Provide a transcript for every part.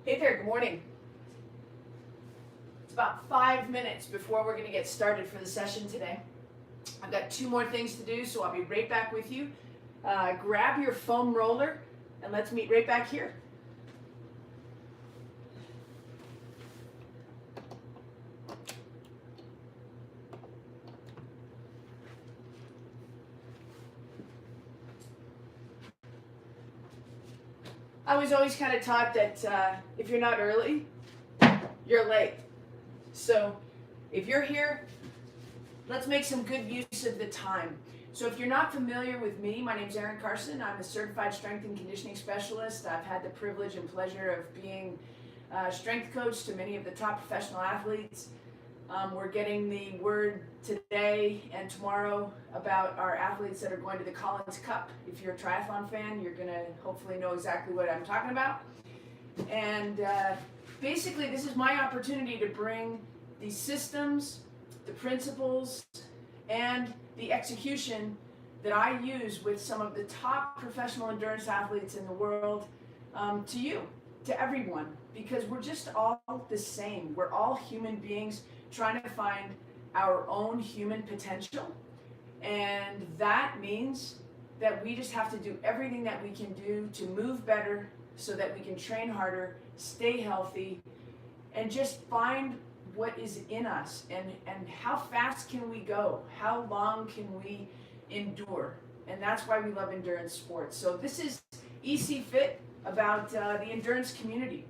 Hey there, good morning. It's about 5 minutes before we're going to get started for the session today. I've got 2 more things to do, so I'll be right back with you. Grab your foam roller and let's meet right back here. I was always kind of taught that if you're not early, you're late. So if you're here, let's make some good use of the time. So if you're not familiar with me, my name's Erin Carson. I'm a certified strength and conditioning specialist. I've had the privilege and pleasure of being a strength coach to many of the top professional athletes. We're getting the word today and tomorrow about our athletes that are going to the Collins Cup. If you're a triathlon fan, you're going to hopefully know exactly what I'm talking about. And basically, this is my opportunity to bring the systems, the principles, and the execution that I use with some of the top professional endurance athletes in the world to you, to everyone, because we're just all the same. We're all human beings trying to find our own human potential, and that means that we just have to do everything that we can do to move better so that we can train harder, stay healthy, and just find what is in us and how fast can we go, how long can we endure. And that's why we love endurance sports. So this is ECFIT, about the endurance community.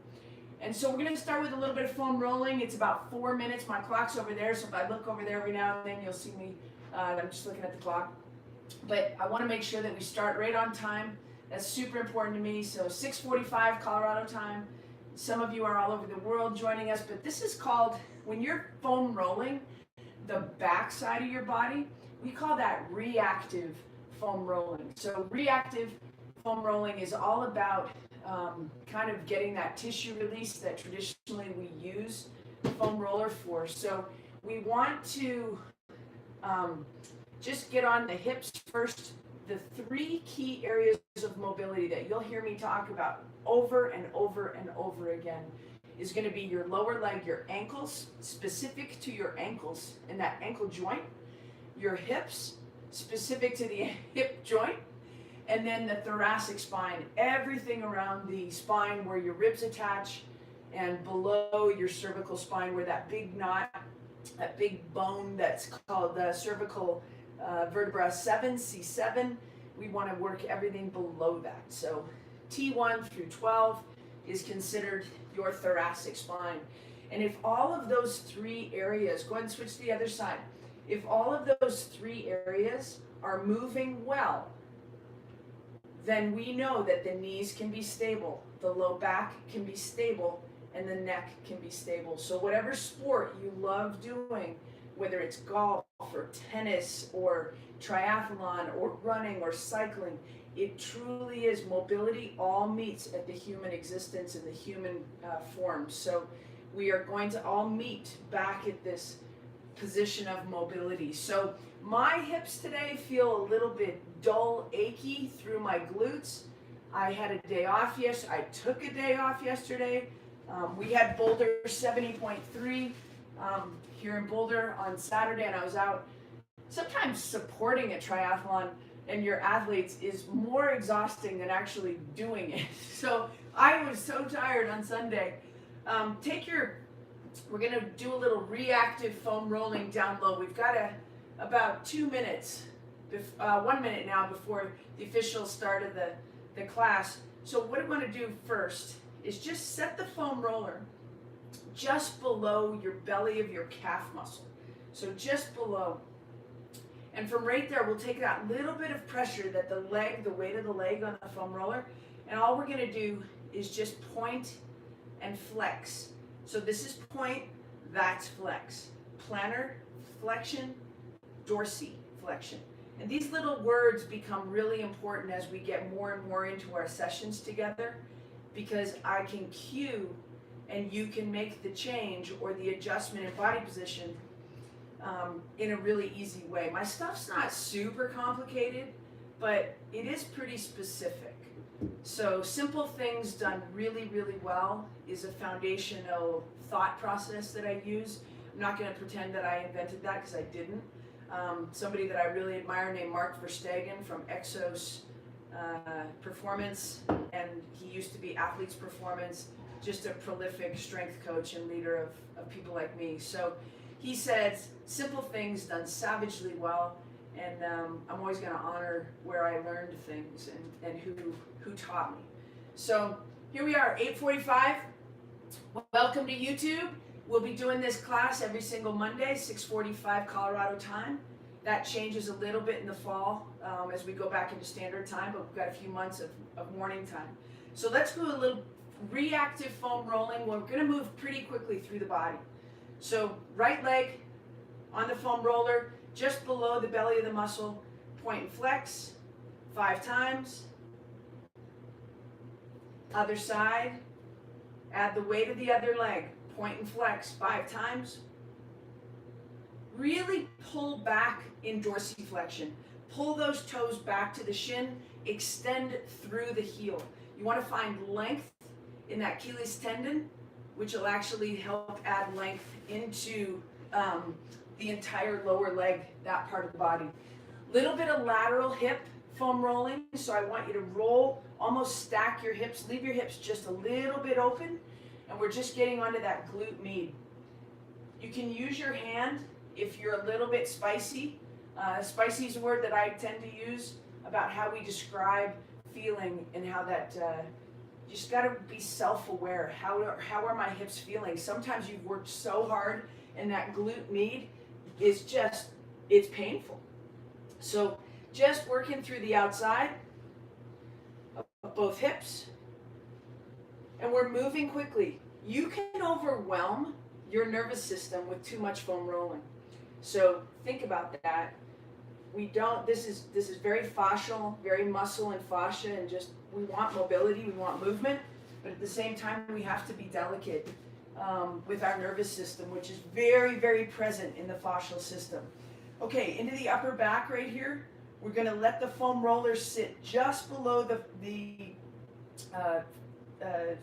And so we're going to start with a little bit of foam rolling. It's about 4 minutes. My clock's over there, so if I look over there every now and then, you'll see me. I'm just looking at the clock. But I want to make sure that we start right on time. That's super important to me. So 6:45 Colorado time. Some of you are all over the world joining us, but this is called, when you're foam rolling the back side of your body, we call that reactive foam rolling. So reactive foam rolling is all about kind of getting that tissue release that traditionally we use the foam roller for. So we want to just get on the hips first. The 3 key areas of mobility that you'll hear me talk about over and over and over again is going to be your lower leg, your ankles, specific to your ankles and that ankle joint, your hips, specific to the hip joint, and then the thoracic spine, everything around the spine where your ribs attach and below your cervical spine where that big knot, that big bone that's called the cervical vertebra 7, C7, we want to work everything below that. So T1 through 12 is considered your thoracic spine. And if all of those 3 areas, go ahead and switch to the other side, if all of those 3 areas are moving well, then we know that the knees can be stable, the low back can be stable, and the neck can be stable. So whatever sport you love doing, whether it's golf or tennis or triathlon or running or cycling, it truly is mobility all meets at the human existence in the human form. So we are going to all meet back at this position of mobility. So my hips today feel a little bit dull, achy through my glutes. I had a day off yesterday. I took a day off yesterday. We had Boulder 70.3 here in Boulder on Saturday, and I was out. Sometimes supporting a triathlon and your athletes is more exhausting than actually doing it. So I was so tired on Sunday. We're going to do a little reactive foam rolling down low. We've got about 2 minutes, 1 minute now before the official start of the class. So what I want to do first is just set the foam roller just below your belly of your calf muscle. So just below. And from right there, we'll take that little bit of pressure that the weight of the leg on the foam roller, and all we're going to do is just point and flex. So this is point, that's flex. Plantar flexion, dorsiflexion. And these little words become really important as we get more and more into our sessions together, because I can cue and you can make the change or the adjustment in body position in a really easy way. My stuff's not super complicated, but it is pretty specific. So simple things done really, really well is a foundational thought process that I use. I'm not going to pretend that I invented that because I didn't. Somebody that I really admire named Mark Verstegen from Exos Performance, and he used to be Athletes Performance, just a prolific strength coach and leader of people like me. So he says, simple things done savagely well, and I'm always going to honor where I learned things and who taught me. So here we are, 8:45. Welcome to YouTube. We'll be doing this class every single Monday, 6:45 Colorado time. That changes a little bit in the fall as we go back into standard time, but we've got a few months of morning time. So let's do a little reactive foam rolling. We're going to move pretty quickly through the body. So right leg on the foam roller, just below the belly of the muscle, point and flex 5 times. Other side, add the weight of the other leg, point and flex 5 times. Really pull back in dorsiflexion. Pull those toes back to the shin, extend through the heel. You want to find length in that Achilles tendon, which will actually help add length into the entire lower leg, that part of the body. Little bit of lateral hip foam rolling, so I want you to roll, almost stack your hips, leave your hips just a little bit open, and we're just getting onto that glute med. You can use your hand if you're a little bit spicy. Spicy is a word that I tend to use about how we describe feeling and how that, you just got to be self-aware. How are my hips feeling? Sometimes you've worked so hard and that glute med is just, it's painful. So just working through the outside of both hips, and we're moving quickly. You can overwhelm your nervous system with too much foam rolling. So think about that. This is very fascial, very muscle and fascia, and just, we want mobility, we want movement, but at the same time we have to be delicate with our nervous system, which is very, very present in the fascial system. Okay, into the upper back right here, we're going to let the foam roller sit just below the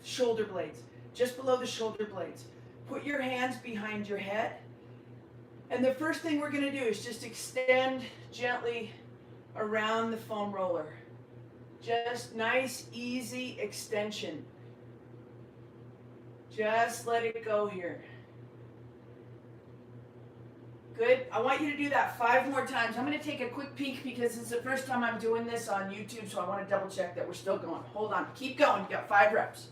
shoulder blades, just below the shoulder blades. Put your hands behind your head. And the first thing we're going to do is just extend gently around the foam roller. Just nice, easy extension. Just let it go here. Good. I want you to do that 5 more times. I'm going to take a quick peek because it's the first time I'm doing this on YouTube, so I want to double check that we're still going. Hold on. Keep going. You got 5 reps.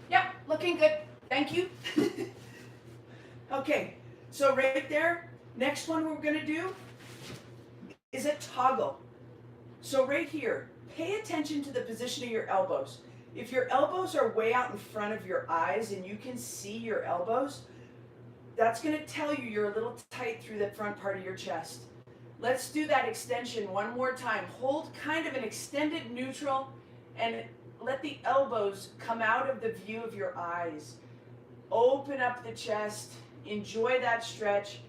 Yep, looking good. Thank you. Okay, so right there, next one we're going to do is a toggle. So right here, pay attention to the position of your elbows. If your elbows are way out in front of your eyes and you can see your elbows, that's going to tell you you're a little tight through the front part of your chest. Let's do that extension one more time. Hold kind of an extended neutral and let the elbows come out of the view of your eyes. Open up the chest. Enjoy that stretch.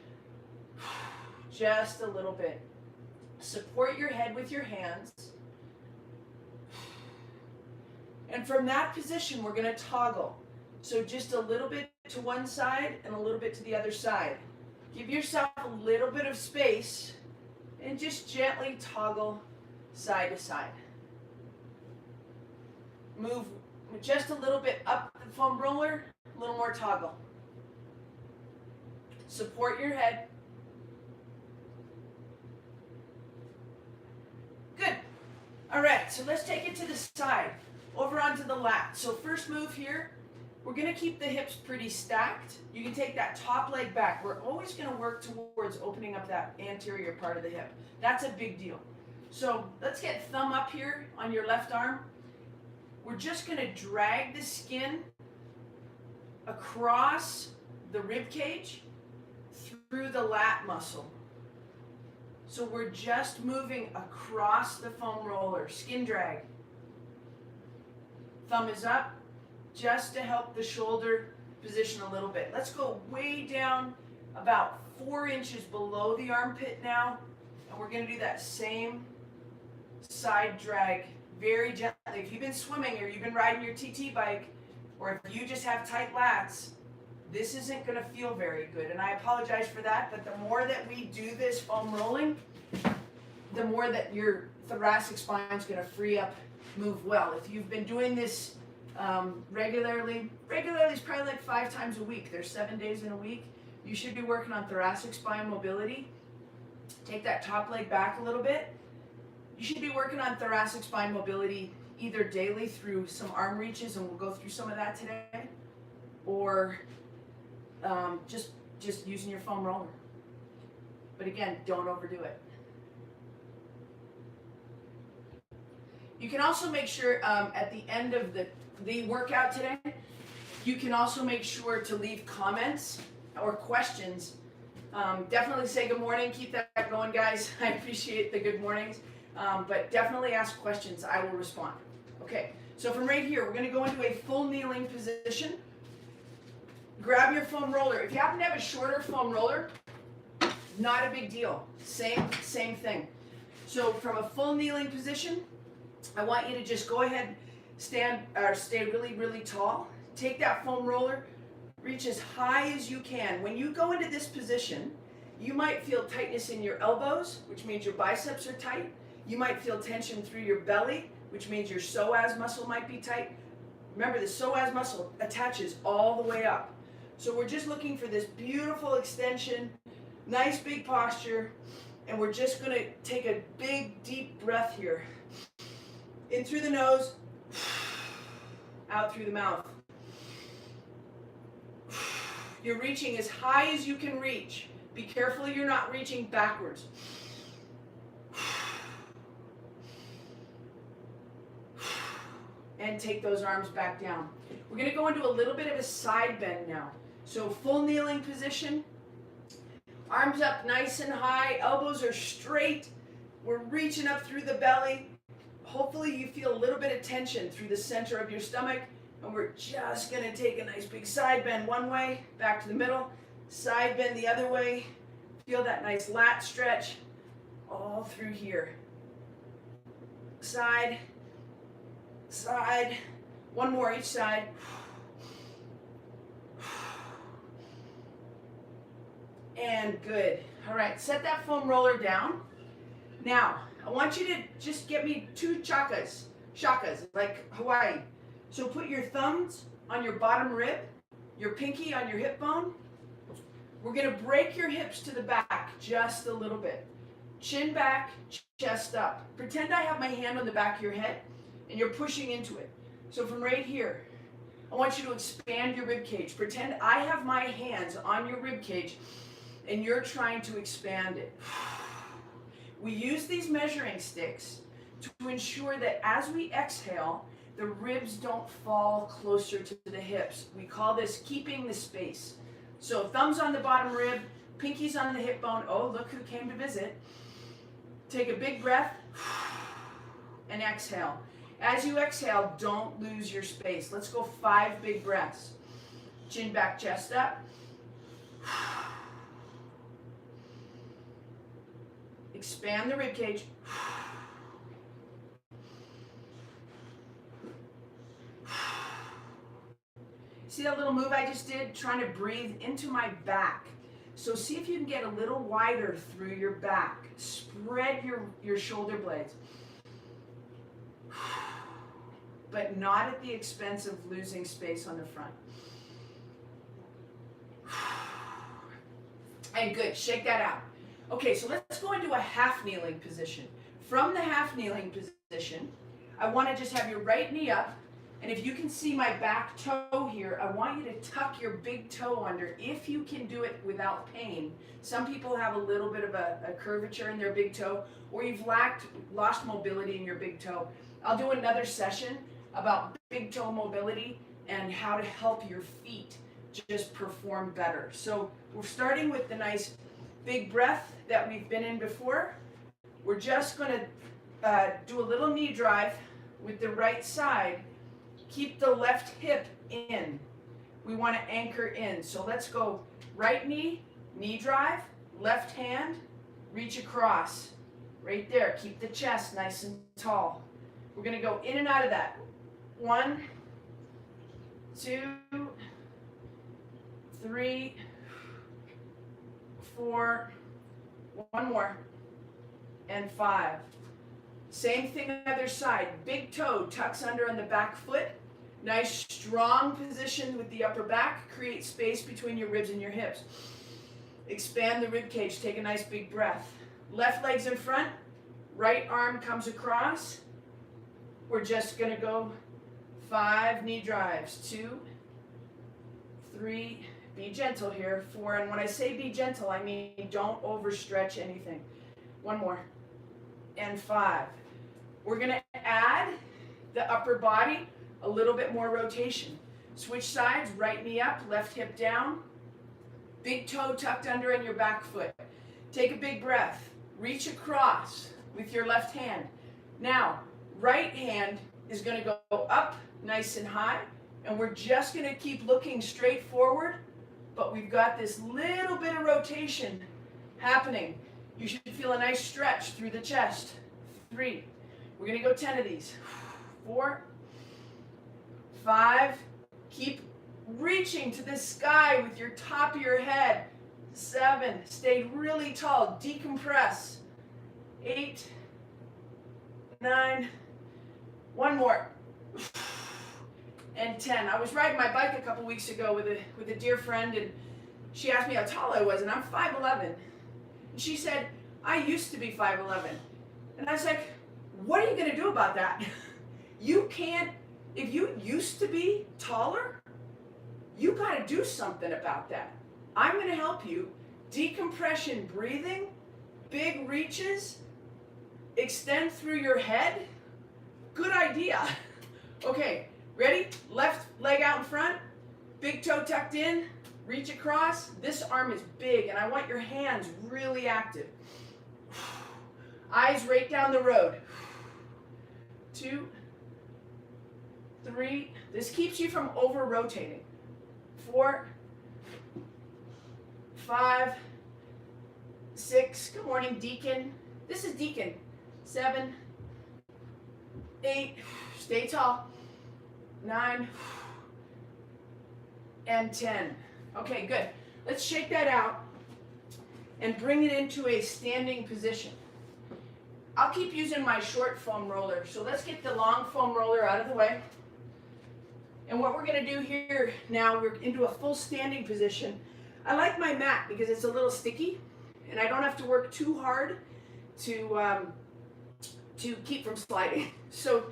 Just a little bit. Support your head with your hands. And from that position, we're going to toggle. So just a little bit to one side and a little bit to the other side. Give yourself a little bit of space and just gently toggle side to side. Move just a little bit up the foam roller, a little more toggle. Support your head. Good. All right, so let's take it to the side, over onto the lat. So first move here, we're going to keep the hips pretty stacked. You can take that top leg back. We're always going to work towards opening up that anterior part of the hip. That's a big deal. So let's get thumb up here on your left arm. We're just going to drag the skin across the rib cage through the lat muscle. So we're just moving across the foam roller, skin drag. Thumb is up, just to help the shoulder position a little bit. Let's go way down about 4 inches below the armpit now, and we're going to do that same side drag very gently. If you've been swimming or you've been riding your TT bike, or if you just have tight lats, this isn't going to feel very good, and I apologize for that, but the more that we do this foam rolling, the more that your thoracic spine is going to free up, move well. If you've been doing this regularly is probably like 5 times a week. There's 7 days in a week. You should be working on thoracic spine mobility. Take that top leg back a little bit. You should be working on thoracic spine mobility either daily through some arm reaches, and we'll go through some of that today, or just using your foam roller. But again, don't overdo it. You can also make sure at the end of the workout today, you can also make sure to leave comments or questions. Definitely say good morning. Keep that going, guys. I appreciate the good mornings. But definitely ask questions. I will respond. Okay, so from right here, we're going to go into a full kneeling position. Grab your foam roller. If you happen to have a shorter foam roller, not a big deal. Same thing. So from a full kneeling position, I want you to just go ahead, stay really, really tall. Take that foam roller, reach as high as you can. When you go into this position, you might feel tightness in your elbows, which means your biceps are tight. You might feel tension through your belly, which means your psoas muscle might be tight. Remember, the psoas muscle attaches all the way up. So we're just looking for this beautiful extension, nice big posture, and we're just going to take a big, deep breath here. In through the nose, out through the mouth. You're reaching as high as you can reach. Be careful you're not reaching backwards. And take those arms back down. We're going to go into a little bit of a side bend now. So full kneeling position. Arms up nice and high. Elbows are straight. We're reaching up through the belly. Hopefully you feel a little bit of tension through the center of your stomach. And we're just going to take a nice big side bend one way, back to the middle. Side bend the other way. Feel that nice lat stretch all through here. Side, side. One more each side. And good. All right, set that foam roller down. Now, I want you to just get me 2 shakas, like Hawaii. So put your thumbs on your bottom rib, your pinky on your hip bone. We're going to break your hips to the back just a little bit. Chin back, chest up. Pretend I have my hand on the back of your head and you're pushing into it. So from right here, I want you to expand your rib cage. Pretend I have my hands on your rib cage and you're trying to expand it. We use these measuring sticks to ensure that as we exhale, the ribs don't fall closer to the hips. We call this keeping the space. So thumbs on the bottom rib, pinkies on the hip bone. Oh, look who came to visit. Take a big breath and exhale. As you exhale, don't lose your space. Let's go 5 big breaths. Chin back, chest up. Expand the rib cage. See that little move I just did? Trying to breathe into my back. So see if you can get a little wider through your back. Spread your shoulder blades. But not at the expense of losing space on the front. And good, shake that out. Okay, so let's go into a half kneeling position. From the half kneeling position, I want to just have your right knee up, and if you can see my back toe here, I want you to tuck your big toe under if you can do it without pain. Some people have a little bit of a curvature in their big toe, or you've lost mobility in your big toe. I'll do another session about big toe mobility and how to help your feet just perform better. So we're starting with the nice big breath that we've been in before. We're just going to do a little knee drive with the right side. Keep the left hip in. We want to anchor in. So let's go right knee, knee drive, left hand, reach across. Right there, keep the chest nice and tall. We're gonna go in and out of that. 1, 2, 3, 4, one more, and 5. Same thing on the other side. Big toe tucks under on the back foot. Nice strong position with the upper back. Create space between your ribs and your hips. Expand the rib cage. Take a nice big breath. Left leg's in front. Right arm comes across. We're just going to go 5 knee drives. 2, 3, be gentle here. 4, and when I say be gentle, I mean don't overstretch anything. 1 more, and 5. We're going to add the upper body a little bit more rotation. Switch sides, right knee up, left hip down. Big toe tucked under in your back foot. Take a big breath. Reach across with your left hand. Now, right hand is going to go up nice and high, and we're just going to keep looking straight forward, but we've got this little bit of rotation happening. You should feel a nice stretch through the chest. 3. We're going to go 10 of these. 4, 5. Keep reaching to the sky with your top of your head. 7. Stay really tall. Decompress. 8, 9. 1 more. And 10. I was riding my bike a couple weeks ago with a dear friend, and she asked me how tall I was, and I'm 5'11". And she said, I used to be 5'11". And I was like, what are you going to do about that? You can't, if you used to be taller, you got to do something about that. I'm going to help you. Decompression breathing, big reaches, extend through your head. Good idea. Okay, ready? Left leg out in front, big toe tucked in, reach across. This arm is big, and I want your hands really active. Eyes right down the road. 2, 3. This keeps you from over-rotating. 4, 5, 6. Good morning, Deacon. This is Deacon. 7, 8. Stay tall. 9, and 10. Okay, good. Let's shake that out and bring it into a standing position. I'll keep using my short foam roller, so let's get the long foam roller out of the way. And what we're going to do here now, we're into a full standing position. I like my mat because it's a little sticky, and I don't have to work too hard to keep from sliding. So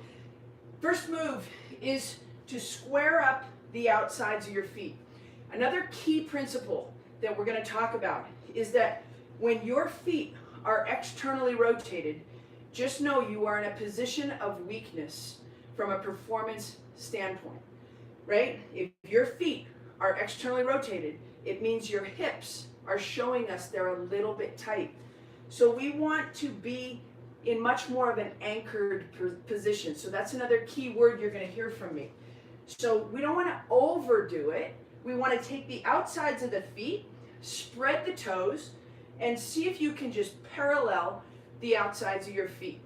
first move is to square up the outsides of your feet. Another key principle that we're going to talk about is that when your feet are externally rotated, just know you are in a position of weakness from a performance standpoint, right? If your feet are externally rotated, it means your hips are showing us they're a little bit tight. So we want to be in much more of an anchored position. So that's another key word you're going to hear from me. So we don't want to overdo it. We want to take the outsides of the feet, spread the toes, and see if you can just parallel the outsides of your feet.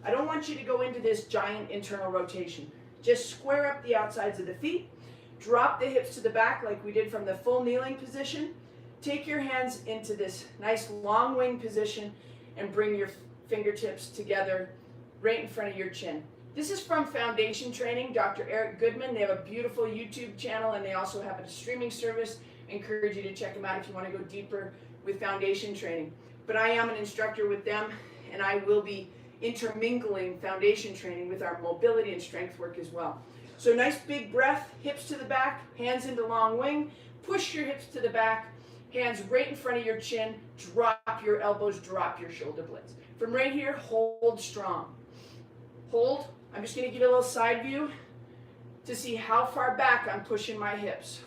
I don't want you to go into this giant internal rotation. Just square up the outsides of the feet, drop the hips to the back like we did from the full kneeling position. Take your hands into this nice long wing position and bring your fingertips together right in front of your chin. This is from Foundation Training, Dr. Eric Goodman. They have a beautiful YouTube channel, and they also have a streaming service. I encourage you to check them out if you want to go deeper with Foundation Training. But I am an instructor with them, and I will be intermingling Foundation Training with our mobility and strength work as well. So nice big breath, hips to the back, hands into long wing, push your hips to the back, hands right in front of your chin, drop your elbows, drop your shoulder blades. From right here, hold strong. Hold. I'm just going to give you a little side view to see how far back I'm pushing my hips.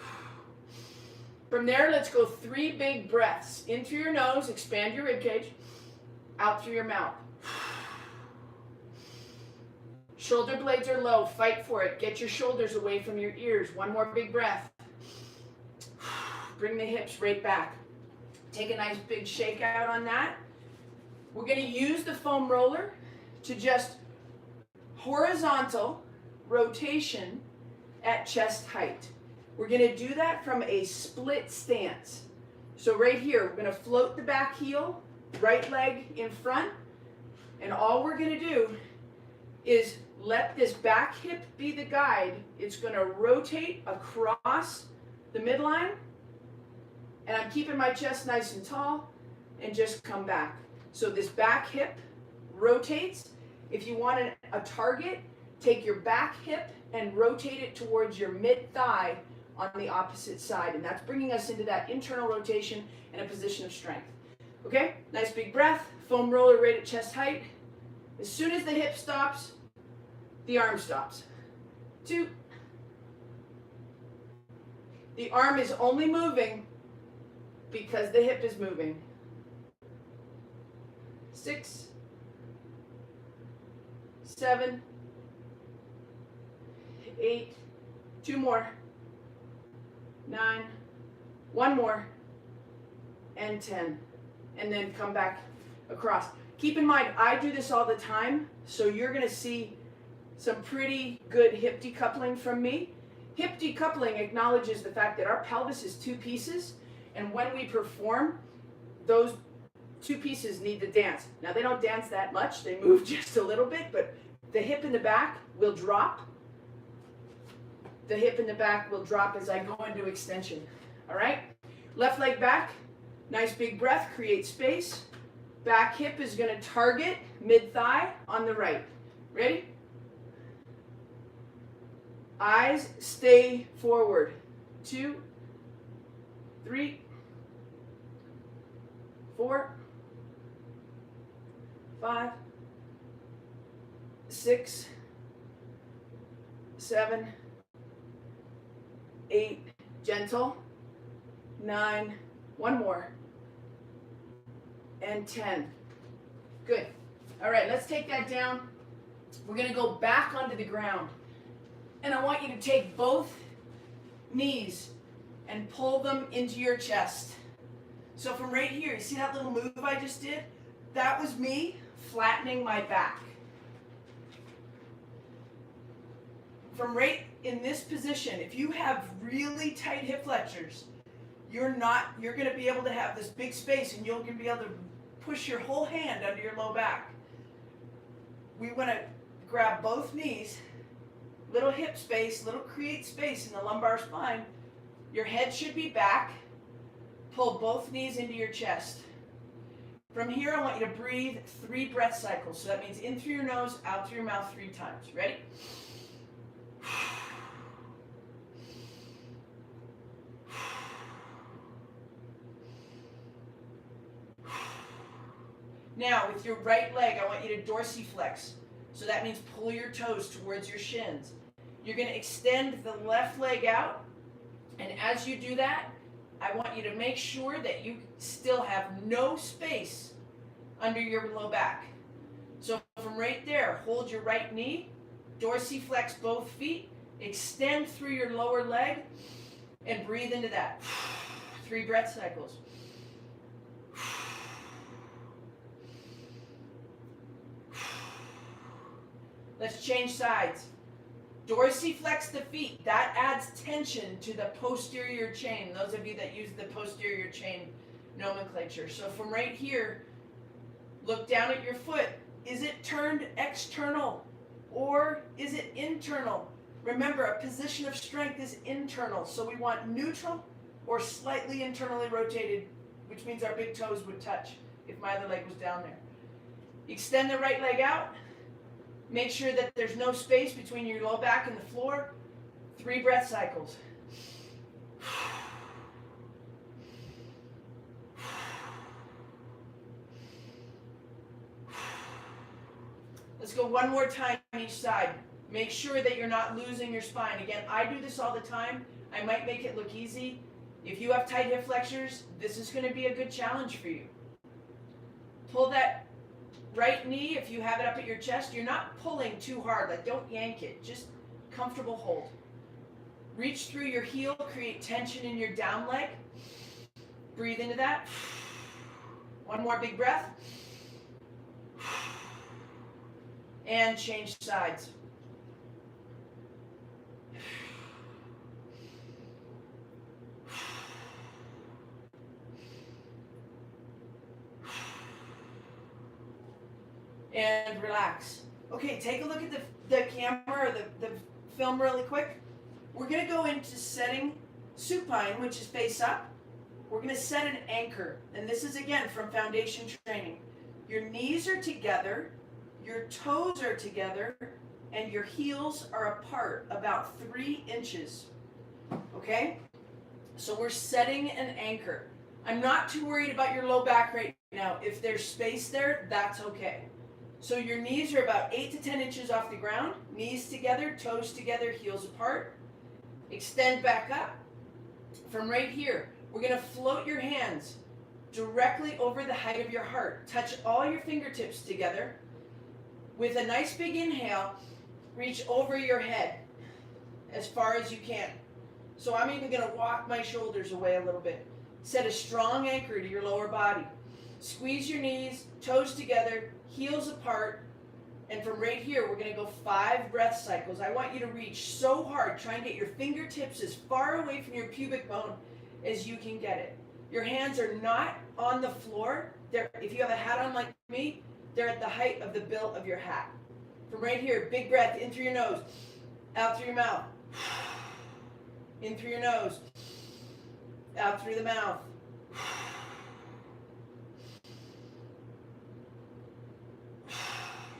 From there, let's go 3 big breaths. In through your nose, expand your rib cage, out through your mouth. Shoulder blades are low, fight for it. Get your shoulders away from your ears. 1 more big breath. Bring the hips right back. Take a nice big shake out on that. We're going to use the foam roller to just horizontal rotation at chest height. We're going to do that from a split stance. So right here, we're going to float the back heel, right leg in front, and all we're going to do is let this back hip be the guide. It's going to rotate across the midline, and I'm keeping my chest nice and tall, and just come back. So this back hip rotates. If you want a target, take your back hip and rotate it towards your mid-thigh on the opposite side, and that's bringing us into that internal rotation and a position of strength. Okay, nice big breath, foam roller right at chest height. As soon as the hip stops, the arm stops. 2. The arm is only moving because the hip is moving. 6, 7, 8, 2 more, 9, 1 more, and 10. And then come back across. Keep in mind, I do this all the time, so you're going to see some pretty good hip decoupling from me. Hip decoupling acknowledges the fact that our pelvis is 2 pieces, and when we perform, those 2 pieces need to dance. Now, they don't dance that much. They move just a little bit, but the hip in the back will drop. The hip in the back will drop as I go into extension. All right? Left leg back. Nice big breath. Create space. Back hip is going to target mid-thigh on the right. Ready? Eyes stay forward. 2, 3, 4, 5, 6, 7, 8, gentle, 9, 1 more, and 10. Good. All right, let's take that down. We're going to go back onto the ground. And I want you to take both knees and pull them into your chest. So from right here, you see that little move I just did? That was me flattening my back. From right in this position, if you have really tight hip flexors, you're going to be able to have this big space, and you're going to be able to push your whole hand under your low back. We want to grab both knees, little hip space, little create space in the lumbar spine. Your head should be back. Pull both knees into your chest. From here, I want you to breathe 3 breath cycles. So that means in through your nose, out through your mouth 3 times. Ready? Now, with your right leg, I want you to dorsiflex. So that means pull your toes towards your shins. You're going to extend the left leg out. And as you do that, I want you to make sure that you still have no space under your low back. So from right there, hold your right knee, dorsiflex both feet, extend through your lower leg, and breathe into that. 3 breath cycles. Let's change sides. Dorsiflex the feet. That adds tension to the posterior chain. Those of you that use the posterior chain nomenclature. So from right here, look down at your foot. Is it turned external or is it internal? Remember, a position of strength is internal. So we want neutral or slightly internally rotated, which means our big toes would touch if my other leg was down there. Extend the right leg out. Make sure that there's no space between your low back and the floor. 3 breath cycles. Let's go one more time each side. Make sure that you're not losing your spine. Again, I do this all the time. I might make it look easy. If you have tight hip flexors, this is going to be a good challenge for you. Pull that right knee, if you have it up at your chest, you're not pulling too hard. Like, don't yank it. Just comfortable hold. Reach through your heel, create tension in your down leg. Breathe into that. One more big breath. And change sides. And relax. Okay, take a look at the camera or the film really quick. We're going to go into setting supine, which is face up. We're going to set an anchor. And this is, again, from foundation training. Your knees are together, your toes are together, and your heels are apart about 3 inches. Okay? So we're setting an anchor. I'm not too worried about your low back right now. If there's space there, that's okay. So your knees are about 8 to 10 inches off the ground, knees together, toes together, heels apart. Extend back up. From right here, we're going to float your hands directly over the height of your heart. Touch all your fingertips together. With a nice big inhale, reach over your head as far as you can. So I'm even going to walk my shoulders away a little bit. Set a strong anchor to your lower body. Squeeze your knees, toes together, heels apart, and from right here, we're going to go 5 breath cycles. I want you to reach so hard, try and get your fingertips as far away from your pubic bone as you can get it. Your hands are not on the floor. If you have a hat on like me, they're at the height of the bill of your hat. From right here, big breath in through your nose, out through your mouth. In through your nose, out through the mouth.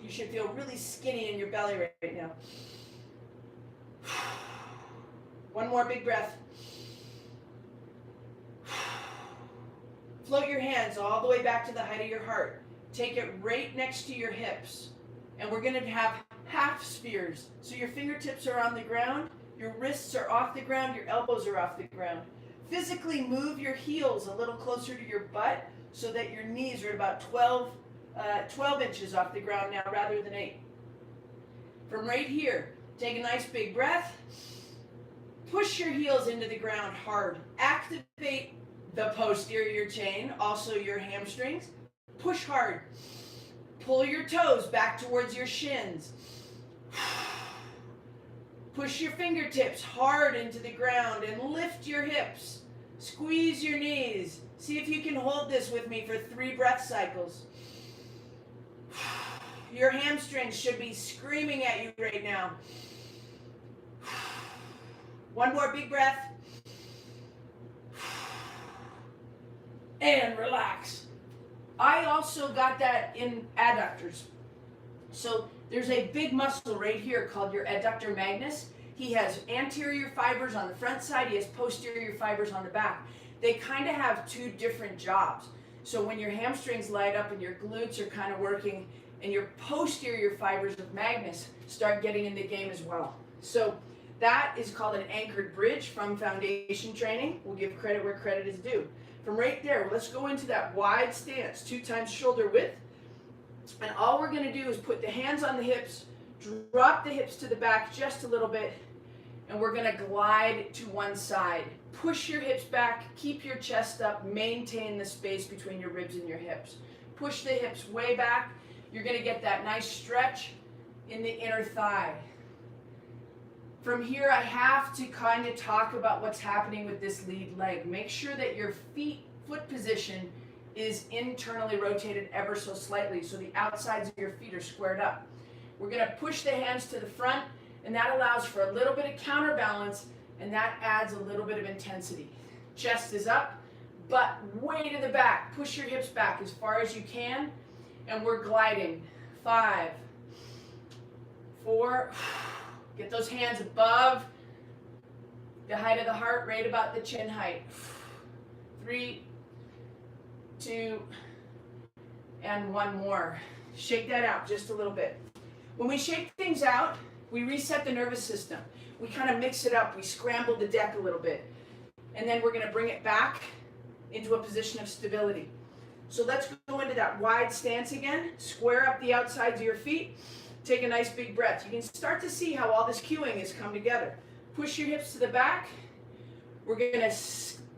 You should feel really skinny in your belly right now. One more big breath. Float your hands all the way back to the height of your heart. Take it right next to your hips. And we're going to have half spheres. So your fingertips are on the ground, your wrists are off the ground, your elbows are off the ground. Physically move your heels a little closer to your butt so that your knees are at about 12 inches off the ground now rather than 8. From right here, take a nice big breath. Push your heels into the ground hard. Activate the posterior chain, also your hamstrings. Push hard. Pull your toes back towards your shins. Push your fingertips hard into the ground and lift your hips. Squeeze your knees. See if you can hold this with me for 3 breath cycles. Your hamstrings should be screaming at you right now. One more big breath. And relax. I also got that in adductors. So there's a big muscle right here called your adductor magnus. He has anterior fibers on the front side. He has posterior fibers on the back. They kind of have 2 different jobs. So when your hamstrings light up and your glutes are kind of working and your posterior fibers of magnus start getting in the game as well. So that is called an anchored bridge from foundation training. We'll give credit where credit is due. From right there, let's go into that wide stance, 2 times shoulder width. And all we're going to do is put the hands on the hips, drop the hips to the back just a little bit, and we're going to glide to one side. Push your hips back, keep your chest up, maintain the space between your ribs and your hips. Push the hips way back. You're going to get that nice stretch in the inner thigh. From here, I have to kind of talk about what's happening with this lead leg. Make sure that your foot position is internally rotated ever so slightly so the outsides of your feet are squared up. We're going to push the hands to the front, and that allows for a little bit of counterbalance, and that adds a little bit of intensity. Chest is up, butt way to the back. Push your hips back as far as you can, and we're gliding. 5, 4, get those hands above the height of the heart, right about the chin height. 3, 2, and 1 more. Shake that out just a little bit. When we shake things out, we reset the nervous system. We kind of mix it up. We scramble the deck a little bit. And then we're going to bring it back into a position of stability. So let's go into that wide stance again. Square up the outsides of your feet. Take a nice big breath. You can start to see how all this cueing has come together. Push your hips to the back. We're going to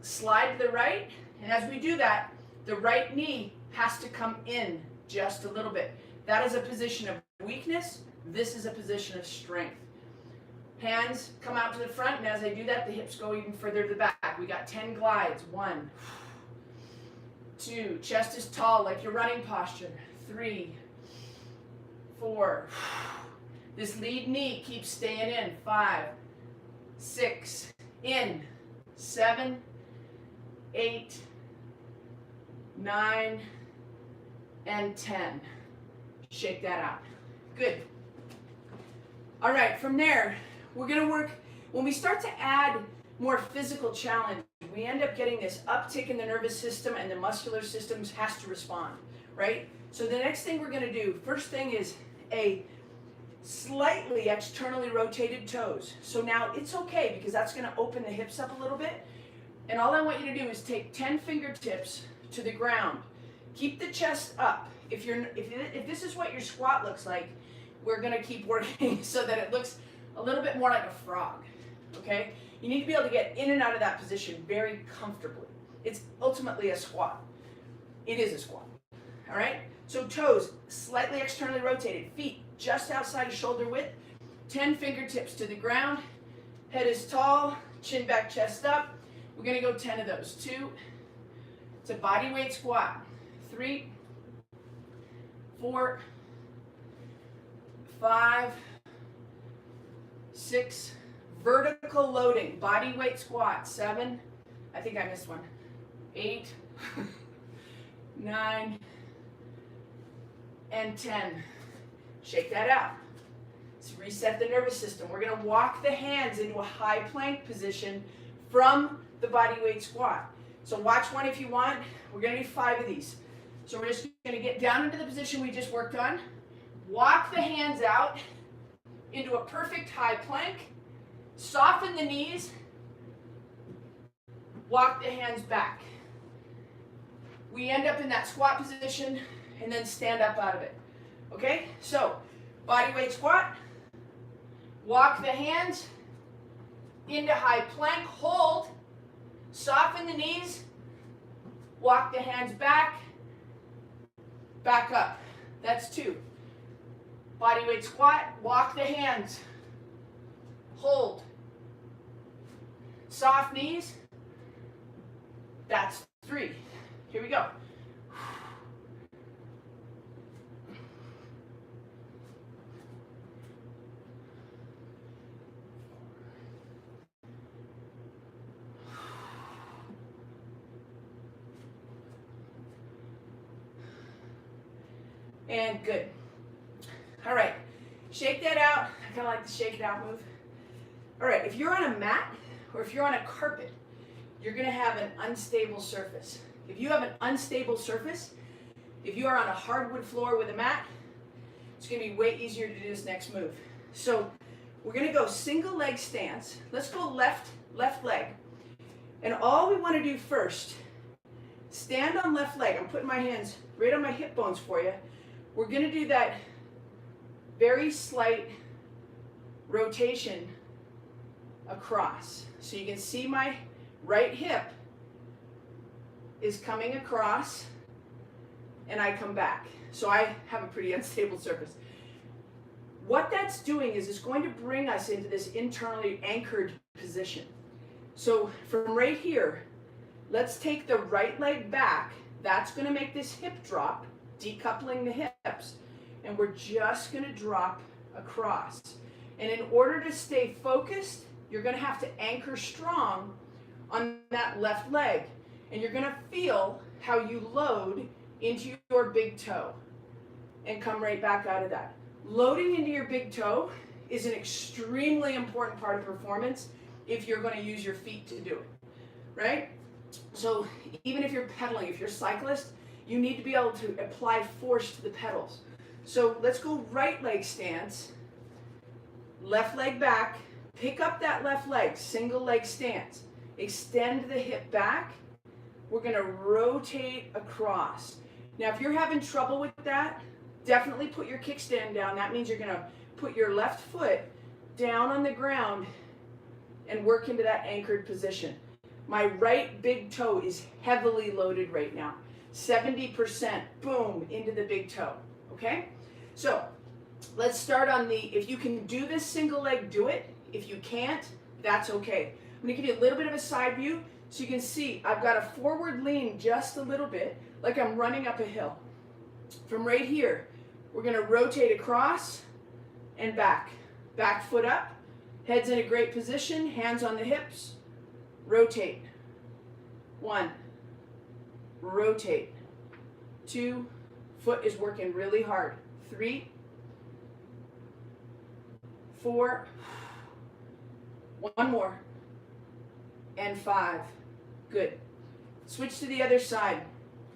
slide to the right. And as we do that, The right knee has to come in just a little bit. That is a position of weakness. This is a position of strength. Hands come out to the front, and as I do that, the hips go even further to the back. We got 10 glides. 1, 2, chest is tall like your running posture. 3, 4. This lead knee keeps staying in. 5, 6, in. 7, 8, 9, and 10. Shake that out. Good. All right, from there, we're going to work, when we start to add more physical challenge, we end up getting this uptick in the nervous system, and the muscular systems has to respond, right? So the next thing we're going to do, first thing is a slightly externally rotated toes. So now it's okay because that's going to open the hips up a little bit. And all I want you to do is take 10 fingertips to the ground. Keep the chest up. If this is what your squat looks like, we're going to keep working so that it looks a little bit more like a frog, okay? You need to be able to get in and out of that position very comfortably. It's ultimately a squat. It is a squat, all right? So toes slightly externally rotated, feet just outside of shoulder width, 10 fingertips to the ground, head is tall, chin back, chest up. We're going to go 10 of those. 2, it's a body weight squat. 3, 4, 5, 6, vertical loading, body weight squat. 7, I think I missed one. 8, 9, and 10. Shake that out. Let's reset the nervous system. We're going to walk the hands into a high plank position from the body weight squat. So watch one if you want. We're going to do 5 of these. So we're just going to get down into the position we just worked on. Walk the hands out into a perfect high plank. Soften the knees. Walk the hands back. We end up in that squat position and then stand up out of it. Okay? So, body weight squat. Walk the hands into high plank. Hold. Soften the knees. Walk the hands back. Back up. That's 2. Body weight squat. Walk the hands. Hold. Soft knees. That's 3. Here we go. And good. All right, shake that out. I kind of like the shake it out move. All right, if you're on a mat or if you're on a carpet, you're going to have an unstable surface. If you have an unstable surface, if you are on a hardwood floor with a mat, it's going to be way easier to do this next move. So we're going to go single leg stance. Let's go left leg. And all we want to do first, stand on left leg. I'm putting my hands right on my hip bones for you. We're going to do that very slight rotation across. So you can see my right hip is coming across and I come back. So I have a pretty unstable surface. What that's doing is it's going to bring us into this internally anchored position. So from right here, let's take the right leg back. That's going to make this hip drop, decoupling the hips. And we're just going to drop across. And in order to stay focused, you're going to have to anchor strong on that left leg. And you're going to feel how you load into your big toe and come right back out of that. Loading into your big toe is an extremely important part of performance if you're going to use your feet to do it, right? So even if you're pedaling, if you're a cyclist, you need to be able to apply force to the pedals. So let's go right leg stance, left leg back, pick up that left leg, single leg stance, extend the hip back. We're going to rotate across. Now if you're having trouble with that, definitely put your kickstand down. That means you're going to put your left foot down on the ground and work into that anchored position. My right big toe is heavily loaded right now. 70%, boom, into the big toe, okay? So let's start on the, if you can do this single leg, do it. If you can't, that's okay. I'm gonna give you a little bit of a side view so you can see I've got a forward lean just a little bit, like I'm running up a hill. From right here, we're gonna rotate across and back. Back foot up, head's in a great position, hands on the hips, rotate. 1, rotate. 2, foot is working really hard. 3, 4, 1 more, and 5. Good. Switch to the other side.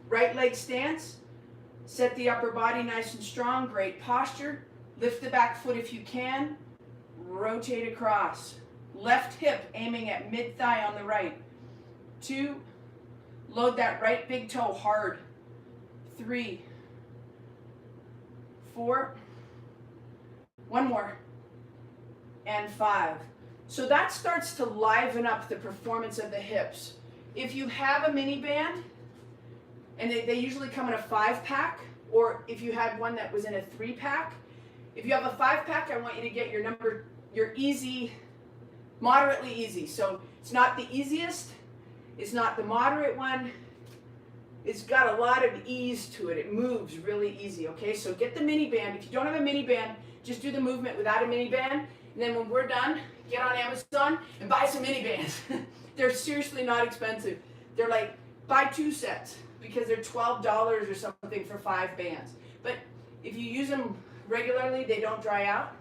Right leg stance. Set the upper body nice and strong. Great posture. Lift the back foot if you can. Rotate across. Left hip aiming at mid-thigh on the right. 2. Load that right big toe hard. 3, 4, 1 more, and 5. So that starts to liven up the performance of the hips. If you have a mini band, and they usually come in a 5-pack, or if you had one that was in a 3-pack, if you have a 5-pack, I want you to get your easy, moderately easy. So it's not the easiest, it's not the moderate one, it's got a lot of ease to it. It moves really easy, okay? So get the mini band. If you don't have a mini band, just do the movement without a mini band. And then when we're done, get on Amazon and buy some mini bands. They're seriously not expensive. They're like, buy 2 sets because they're $12 or something for 5 bands. But if you use them regularly, they don't dry out.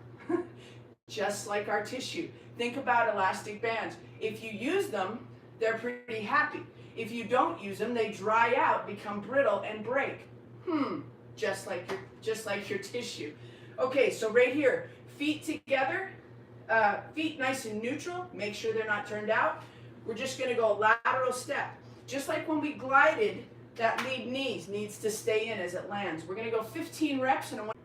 Just like our tissue. Think about elastic bands. If you use them, they're pretty happy. If you don't use them, they dry out, become brittle, and break. Just like your tissue. Okay, so right here, feet together, feet nice and neutral. Make sure they're not turned out. We're just going to go lateral step. Just like when we glided, that lead knee needs to stay in as it lands. We're going to go 15 reps, and I want